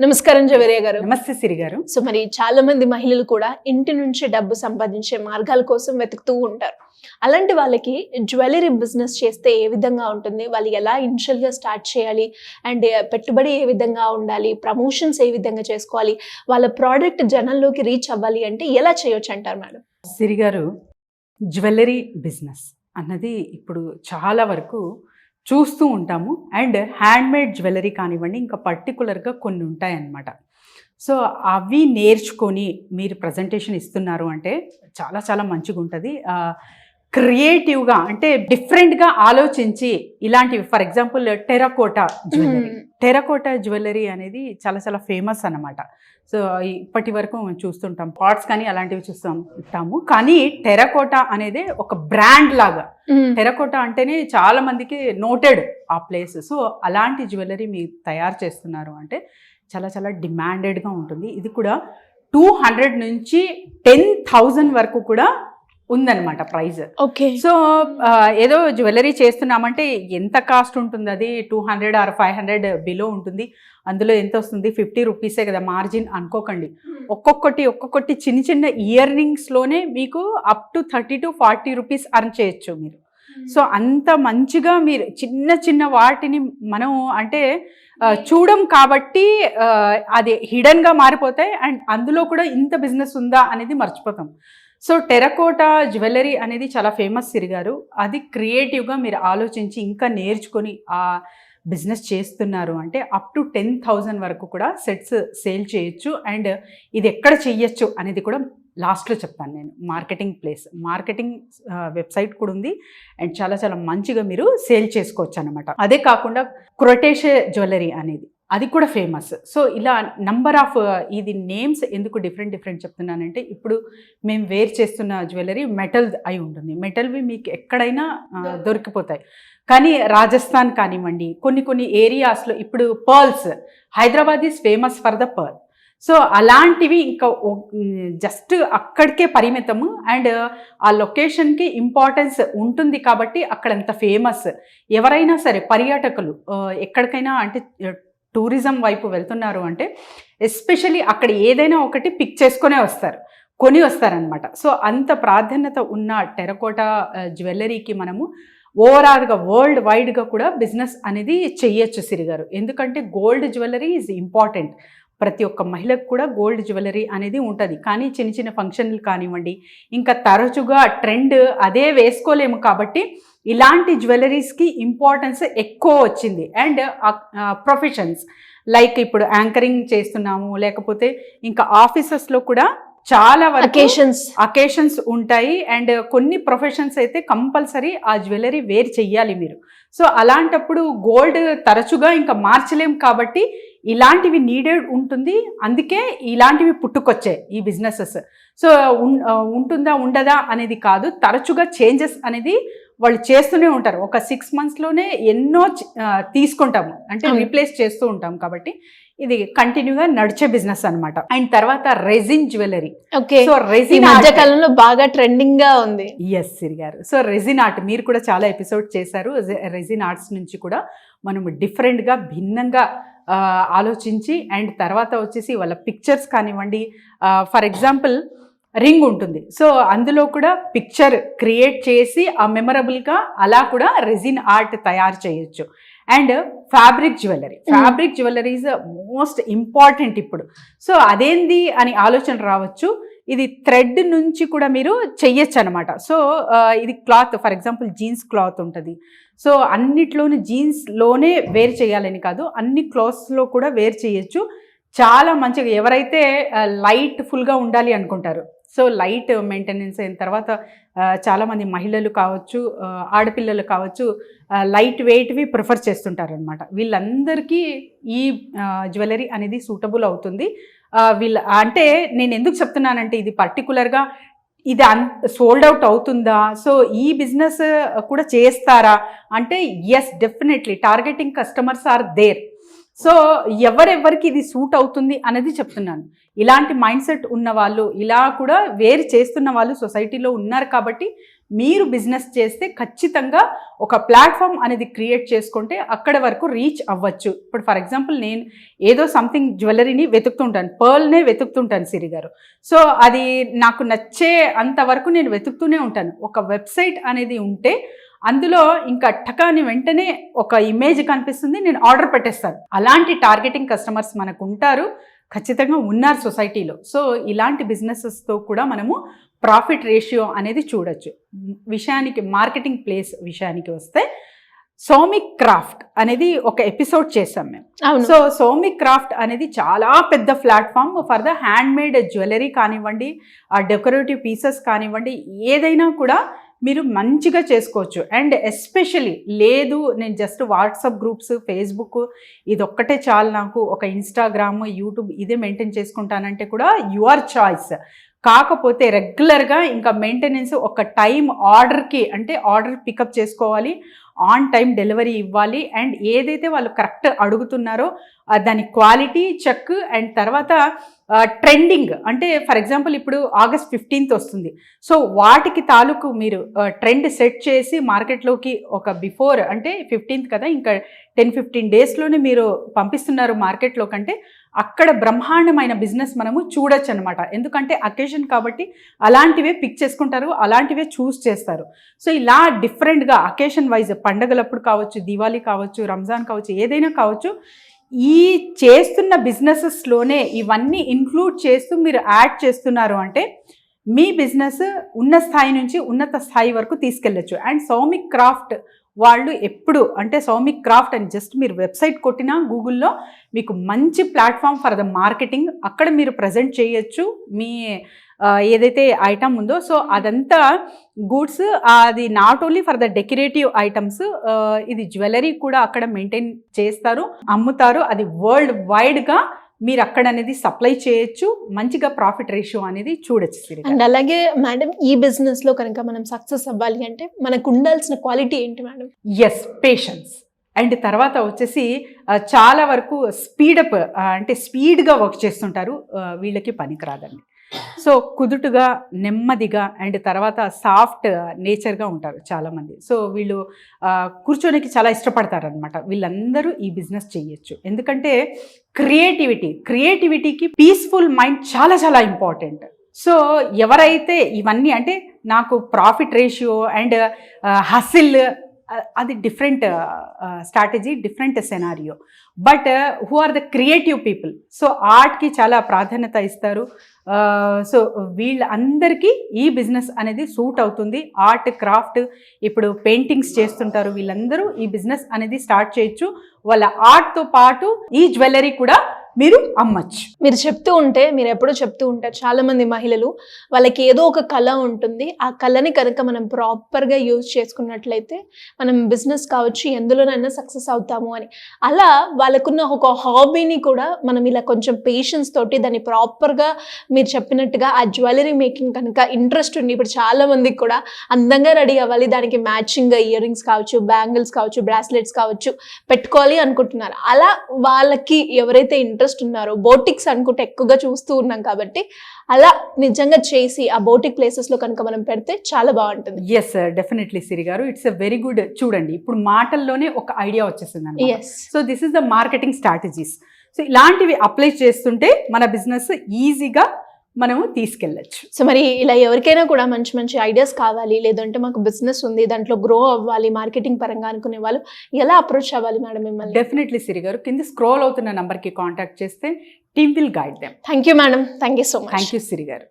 నమస్కారం జవేరియా గారు. నమస్తే సిరి గారు. సో మరి చాలా మంది మహిళలు కూడా ఇంటి నుంచి డబ్బు సంపాదించే మార్గాల కోసం వెతుకుతూ ఉంటారు. అలాంటి వాళ్ళకి జ్యువెలరీ బిజినెస్ చేస్తే ఏ విధంగా ఉంటుంది, వాళ్ళు ఎలా ఇనిషియల్ గా స్టార్ట్ చేయాలి, అండ్ పెట్టుబడి ఏ విధంగా ఉండాలి, ప్రమోషన్స్ ఏ విధంగా చేసుకోవాలి, వాళ్ళ ప్రోడక్ట్ జనంలోకి రీచ్ అవ్వాలి అంటే ఎలా చేయొచ్చు అంటారు మేడం? సిరి గారు, జ్యువెలరీ బిజినెస్ అన్నది ఇప్పుడు చాలా వరకు చూస్తూ ఉంటాము. అండ్ హ్యాండ్మేడ్ జ్యువెలరీ కానివ్వండి, ఇంకా పర్టికులర్గా కొన్ని ఉంటాయన్నమాట. సో అవి నేర్చుకొని మీరు ప్రజెంటేషన్ ఇస్తున్నారు అంటే చాలా చాలా మంచిగా ఉంటుంది. క్రియేటివ్గా అంటే డిఫరెంట్గా ఆలోచించి ఇలాంటివి, for example terracotta jewellery. Terracotta jewellery అనేది చాలా చాలా ఫేమస్ అన్నమాట. సో ఇప్పటి వరకు మనం చూస్తుంటాం, పాట్స్ కానీ అలాంటివి చూస్తుంటాము. కానీ టెరకోటా అనేది ఒక బ్రాండ్ లాగా. టెరకోటా అంటేనే చాలా మందికి నోటెడ్ ఆ ప్లేస్. సో అలాంటి జ్యువెలరీ మీరు తయారు చేస్తున్నారు అంటే చాలా చాలా డిమాండెడ్గా ఉంటుంది. ఇది కూడా 200 నుంచి 10,000 వరకు కూడా ఉందన్నమాట ప్రైజ్. ఓకే. సో ఏదో జ్యువెలరీ చేస్తున్నామంటే ఎంత కాస్ట్ ఉంటుంది, అది 200 or 500 బిలో ఉంటుంది. అందులో ఎంత వస్తుంది, 50 రూపీసే కదా మార్జిన్ అనుకోకండి. ఒక్కొక్కటి చిన్న చిన్న ఇయర్ రింగ్స్లోనే మీకు up to 30 to 40 rupees earn చేయొచ్చు మీరు. సో అంత మంచిగా మీరు చిన్న చిన్న వాటిని మనం అంటే చూడం కాబట్టి అది హిడన్గా మారిపోతాయి. అండ్ అందులో కూడా ఇంత బిజినెస్ ఉందా అనేది మర్చిపోతాం. సో టెరకోటా జ్యువెలరీ అనేది చాలా ఫేమస్ సిరి గారు. అది క్రియేటివ్గా మీరు ఆలోచించి ఇంకా నేర్చుకొని ఆ బిజినెస్ చేస్తున్నారు అంటే అప్ టు 10,000 వరకు కూడా సెట్స్ సేల్ చేయొచ్చు. అండ్ ఇది ఎక్కడ చెయ్యొచ్చు అనేది కూడా లాస్ట్లో చెప్తాను నేను. మార్కెటింగ్ వెబ్సైట్ కూడా ఉంది. అండ్ చాలా చాలా మంచిగా మీరు సేల్ చేసుకోవచ్చు అనమాట. అదే కాకుండా క్రొటేషే జ్యువెలరీ అనేది అది కూడా ఫేమస్. సో ఇలా నంబర్ ఆఫ్ ఇది నేమ్స్ ఎందుకు డిఫరెంట్ చెప్తున్నానంటే, ఇప్పుడు మేము వేర్ చేస్తున్న జ్యువెలరీ మెటల్ అయి ఉంటుంది. మెటల్వి మీకు ఎక్కడైనా దొరికిపోతాయి. కానీ రాజస్థాన్ కానివ్వండి, కొన్ని ఏరియాస్లో ఇప్పుడు pearls, Hyderabad is famous for the pearl. So అలాంటివి ఇంకా జస్ట్ అక్కడికే పరిమితము. అండ్ ఆ లొకేషన్కి ఇంపార్టెన్స్ ఉంటుంది కాబట్టి అక్కడంత ఫేమస్. ఎవరైనా సరే పర్యాటకులు ఎక్కడికైనా అంటే టూరిజం వైపు వెళ్తున్నారు అంటే ఎస్పెషలీ అక్కడ ఏదైనా ఒకటి పిక్ చేసుకునే కొని వస్తారనమాట. సో అంత ప్రాధాన్యత ఉన్న టెరకోటా జ్యువెలరీకి మనము ఓవరాల్గా వరల్డ్ వైడ్గా కూడా బిజినెస్ అనేది చెయ్యొచ్చు సిరి గారు. ఎందుకంటే గోల్డ్ జ్యువెలరీ ఈజ్ ఇంపార్టెంట్. ప్రతి ఒక్క మహిళకు కూడా గోల్డ్ జ్యువెలరీ అనేది ఉంటుంది. కానీ చిన్న చిన్న ఫంక్షన్లు కానివ్వండి, ఇంకా తరచుగా ట్రెండ్ అదే వేసుకోలేము కాబట్టి ఇలాంటి జ్యువెలరీస్కి ఇంపార్టెన్స్ ఎక్కువ వచ్చింది. అండ్ ప్రొఫెషన్స్ లైక్ ఇప్పుడు యాంకరింగ్ చేస్తున్నాము, లేకపోతే ఇంకా ఆఫీసెస్లో కూడా చాలా అకేషన్స్ ఉంటాయి. అండ్ కొన్ని ప్రొఫెషన్స్ అయితే కంపల్సరీ ఆ జ్యువెలరీ వేర్ చెయ్యాలి మీరు. సో అలాంటప్పుడు గోల్డ్ తరచుగా ఇంకా మార్చలేం కాబట్టి ఇలాంటివి నీడెడ్ ఉంటుంది. అందుకే ఇలాంటివి పుట్టుకొచ్చాయి ఈ బిజినెసెస్. సో ఉంటుందా ఉండదా అనేది కాదు, తరచుగా చేంజెస్ అనేది వాళ్ళు చేస్తూనే ఉంటారు. ఒక 6 monthsలోనే ఎన్నో తీసుకుంటాము, అంటే రీప్లేస్ చేస్తూ ఉంటాం. కాబట్టి ఇది కంటిన్యూగా నడిచే బిజినెస్ అనమాట. అండ్ తర్వాత రెజిన్ జ్యువెలరీ. సో రెజిన్ కాలంలో బాగా ట్రెండింగ్ గా ఉంది. ఎస్ సిరి గారు. సో రెజిన్ ఆర్ట్ మీరు కూడా చాలా ఎపిసోడ్ చేశారు. రెజిన్ ఆర్ట్స్ నుంచి కూడా మనం డిఫరెంట్గా భిన్నంగా ఆలోచించి, అండ్ తర్వాత వచ్చేసి వాళ్ళ పిక్చర్స్ కానివ్వండి, ఫర్ ఎగ్జాంపుల్ రింగ్ ఉంటుంది. సో అందులో కూడా పిక్చర్ క్రియేట్ చేసి ఆ మెమరబుల్గా అలా కూడా రెజిన్ ఆర్ట్ తయారు చేయొచ్చు. And fabric jewellery is most important ఇప్పుడు. సో అదేంది అని ఆలోచన రావచ్చు. ఇది థ్రెడ్ నుంచి కూడా మీరు చెయ్యొచ్చు అనమాట. సో ఇది cloth, for example jeans cloth ఉంటుంది. సో అన్నిట్లోనూ జీన్స్లోనే వేర్ చేయాలని కాదు, అన్ని క్లాత్స్లో కూడా వేర్ చేయొచ్చు. చాలా మంచిగా ఎవరైతే లైట్ ఫుల్గా ఉండాలి అనుకుంటారు, సో లైట్ మెయింటెనెన్స్ అయిన తర్వాత చాలామంది మహిళలు కావచ్చు, ఆడపిల్లలు కావచ్చు, లైట్ వెయిట్వి ప్రిఫర్ చేస్తుంటారు అనమాట. వీళ్ళందరికీ ఈ జ్యువెలరీ అనేది సూటబుల్ అవుతుంది. అంటే నేను ఎందుకు చెప్తున్నానంటే ఇది పర్టికులర్గా ఇది సోల్డ్ అవుట్ అవుతుందా, సో ఈ బిజినెస్ కూడా చేస్తారా అంటే yes, definitely targeting customers are there. So ఎవరెవరికి ఇది సూట్ అవుతుంది అనేది చెప్తున్నాను. ఇలాంటి మైండ్ సెట్ ఉన్న వాళ్ళు, ఇలా కూడా వేరు చేస్తున్న వాళ్ళు సొసైటీలో ఉన్నారు కాబట్టి మీరు బిజినెస్ చేస్తే ఖచ్చితంగా ఒక ప్లాట్ఫామ్ అనేది క్రియేట్ చేసుకుంటే అక్కడ వరకు రీచ్ అవ్వచ్చు. ఇప్పుడు ఫర్ ఎగ్జాంపుల్ నేను ఏదో సంథింగ్ జ్యువెలరీని వెతుకుతుంటాను, పర్ల్నే వెతుకుతుంటాను సిరి గారు. సో అది నాకు నచ్చే అంతవరకు నేను వెతుకుతూనే ఉంటాను. ఒక వెబ్సైట్ అనేది ఉంటే అందులో ఇంకా టకాని వెంటనే ఒక ఇమేజ్ కనిపిస్తుంది, నేను ఆర్డర్ పెట్టేస్తాను. అలాంటి టార్గెటింగ్ కస్టమర్స్ మనకు ఉంటారు, ఖచ్చితంగా ఉన్నారు సొసైటీలో. సో ఇలాంటి బిజినెసెస్తో కూడా మనము ప్రాఫిట్ రేషియో అనేది చూడొచ్చు. విషయానికి మార్కెటింగ్ ప్లేస్ విషయానికి వస్తే సౌమిక్ క్రాఫ్ట్ అనేది ఒక ఎపిసోడ్ చేసాం మేము. సో సౌమిక్ క్రాఫ్ట్ అనేది చాలా పెద్ద platform for the hand made jewellery కానివ్వండి, ఆ డెకరేటివ్ పీసెస్ కానివ్వండి, ఏదైనా కూడా మీరు మంచిగా చేసుకోవచ్చు. అండ్ ఎస్పెషలీ లేదు నేను జస్ట్ వాట్సాప్ గ్రూప్స్, ఫేస్బుక్ ఇదొక్కటే చాలు, నాకు ఒక ఇన్స్టాగ్రామ్, యూట్యూబ్ ఇదే మెయింటైన్ చేసుకుంటానంటే కూడా యువర్ చాయిస్. కాకపోతే రెగ్యులర్గా ఇంకా మెయింటెనెన్స్ ఒక టైం ఆర్డర్కి అంటే ఆర్డర్ పికప్ చేసుకోవాలి, ఆన్ టైం డెలివరీ ఇవ్వాలి. అండ్ ఏదైతే వాళ్ళు కరెక్ట్ అడుగుతున్నారో దాని క్వాలిటీ చెక్, అండ్ తర్వాత ట్రెండింగ్ అంటే ఫర్ ఎగ్జాంపుల్ ఇప్పుడు August 15th వస్తుంది. సో వాటికి తాలూకు మీరు ట్రెండ్ సెట్ చేసి మార్కెట్లోకి ఒక బిఫోర్ అంటే 15th కదా, ఇంకా 10-15 డేస్లోనే మీరు పంపిస్తున్నారు మార్కెట్లో కంటే అక్కడ బ్రహ్మాండమైన బిజినెస్ మనము చూడొచ్చు అనమాట. ఎందుకంటే అకేషన్ కాబట్టి అలాంటివే పిక్ చేసుకుంటారు, అలాంటివే చూస్ చేస్తారు. సో ఇలా డిఫరెంట్గా అకేషన్ వైజ్ పండగలప్పుడు కావచ్చు, దివాళీ కావచ్చు, రంజాన్ కావచ్చు, ఏదైనా కావచ్చు, ఈ చేస్తున్న బిజినెసెస్లోనే ఇవన్నీ ఇంక్లూడ్ చేస్తూ మీరు యాడ్ చేస్తున్నారు అంటే మీ బిజినెస్ ఉన్న స్థాయి నుంచి ఉన్నత స్థాయి వరకు తీసుకెళ్ళచ్చు. అండ్ సౌమిక్ క్రాఫ్ట్ వాళ్ళు ఎప్పుడు అంటే సౌమిక్ క్రాఫ్ట్ అని జస్ట్ మీరు వెబ్సైట్ కొట్టినా గూగుల్లో మీకు మంచి ప్లాట్ఫామ్ ఫర్ ద మార్కెటింగ్, అక్కడ మీరు ప్రజెంట్ చేయొచ్చు మీ ఏదైతే ఐటమ్ ఉందో. సో అదంతా గూడ్స్, అది not only for the decorative items, ఇది జ్యువెలరీ కూడా అక్కడ మెయింటైన్ చేస్తారు, అమ్ముతారు. అది వరల్డ్ వైడ్గా మీరు అక్కడ అనేది సప్లై చేయొచ్చు, మంచిగా ప్రాఫిట్ రేషియో అనేది చూడొచ్చు. అండ్ అలాగే మేడం ఈ బిజినెస్ లో కనుక మనం సక్సెస్ అవ్వాలి అంటే మనకు ఉండాల్సిన క్వాలిటీ ఏంటి మేడం? Yes, patience. అండ్ తర్వాత వచ్చేసి చాలా వరకు స్పీడప్ అంటే స్పీడ్గా వర్క్ చేస్తుంటారు, వీళ్ళకి పనికిరాదండి. సో కుదుటుగా, నెమ్మదిగా, అండ్ తర్వాత సాఫ్ట్ నేచర్గా ఉంటారు చాలామంది. సో వీళ్ళు కూర్చోనికి చాలా ఇష్టపడతారు అనమాట. వీళ్ళందరూ ఈ బిజినెస్ చేయొచ్చు. ఎందుకంటే క్రియేటివిటీకి పీస్ఫుల్ మైండ్ చాలా చాలా ఇంపార్టెంట్. సో ఎవరైతే ఇవన్నీ అంటే నాకు ప్రాఫిట్ రేషియో అండ్ హసిల్ అది different strategy, different scenario. But who are the creative people, so ఆర్ట్కి చాలా ప్రాధాన్యత ఇస్తారు. సో వీళ్ళందరికీ ఈ బిజినెస్ అనేది సూట్ అవుతుంది. ఆర్ట్, క్రాఫ్ట్, ఇప్పుడు పెయింటింగ్స్ చేస్తుంటారు, వీళ్ళందరూ ఈ బిజినెస్ అనేది స్టార్ట్ చేయొచ్చు. వాళ్ళ ఆర్ట్తో పాటు ఈ జ్యువెలరీ కూడా మీరు అమ్మచ్చు. మీరు చెప్తూ ఉంటే, మీరు ఎప్పుడూ చెప్తూ ఉంటారు, చాలా మంది మహిళలు వాళ్ళకి ఏదో ఒక కళ ఉంటుంది, ఆ కళని కనుక మనం ప్రాపర్గా యూజ్ చేసుకున్నట్లయితే మనం బిజినెస్ కావచ్చు ఎందులోనైనా సక్సెస్ అవుతాము అని. అలా వాళ్ళకున్న ఒక హాబీని కూడా మనం ఇలా కొంచెం పేషెన్స్ తోటి దాన్ని ప్రాపర్గా మీరు చెప్పినట్టుగా ఆ జ్యువెలరీ మేకింగ్ కనుక ఇంట్రెస్ట్ ఉంది, ఇప్పుడు చాలా మందికి కూడా అందంగా రెడీ అవ్వాలి, దానికి మ్యాచింగ్గా ఇయర్ రింగ్స్ కావచ్చు, బ్యాంగిల్స్ కావచ్చు, బ్రాస్లెట్స్ కావచ్చు పెట్టుకోవాలి అనుకుంటున్నారు. అలా వాళ్ళకి ఎవరైతే ఇంట్రెస్ట్ ఉన్నారో, బోటిక్స్ అనుకుంటే ఎక్కువగా చూస్తూ ఉన్నాం కాబట్టి అలా నిజంగా చేసి ఆ బోటిక్ ప్లేసెస్ లో కనుక మనం పెడితే చాలా బాగుంటుంది. ఎస్, డెఫినెట్లీ సిరి గారు, ఇట్స్ ఎ వెరీ గుడ్. చూడండి ఇప్పుడు మాటల్లోనే ఒక ఐడియా వచ్చేసింది అన్నమాట. So this is the marketing strategies. So ఇలాంటివి అప్లై చేస్తుంటే మన బిజినెస్ ఈజీగా మనము తీసుకెళ్ళచ్చు. సో మరి ఇలా ఎవరికైనా కూడా మంచి మంచి ఐడియాస్ కావాలి, లేదంటే మాకు బిజినెస్ ఉంది దాంట్లో గ్రో అవ్వాలి మార్కెటింగ్ పరంగా అనుకునే వాళ్ళు ఎలా అప్రోచ్ అవ్వాలి మేడం మిమ్మల్ని? డెఫినెట్లీ సిరి గారు, కింద స్క్రోల్ అవుతున్న నంబర్కి కాంటాక్ట్ చేస్తే team will guide them. Thank you madam, thank you so much. Thank you Siri గారు.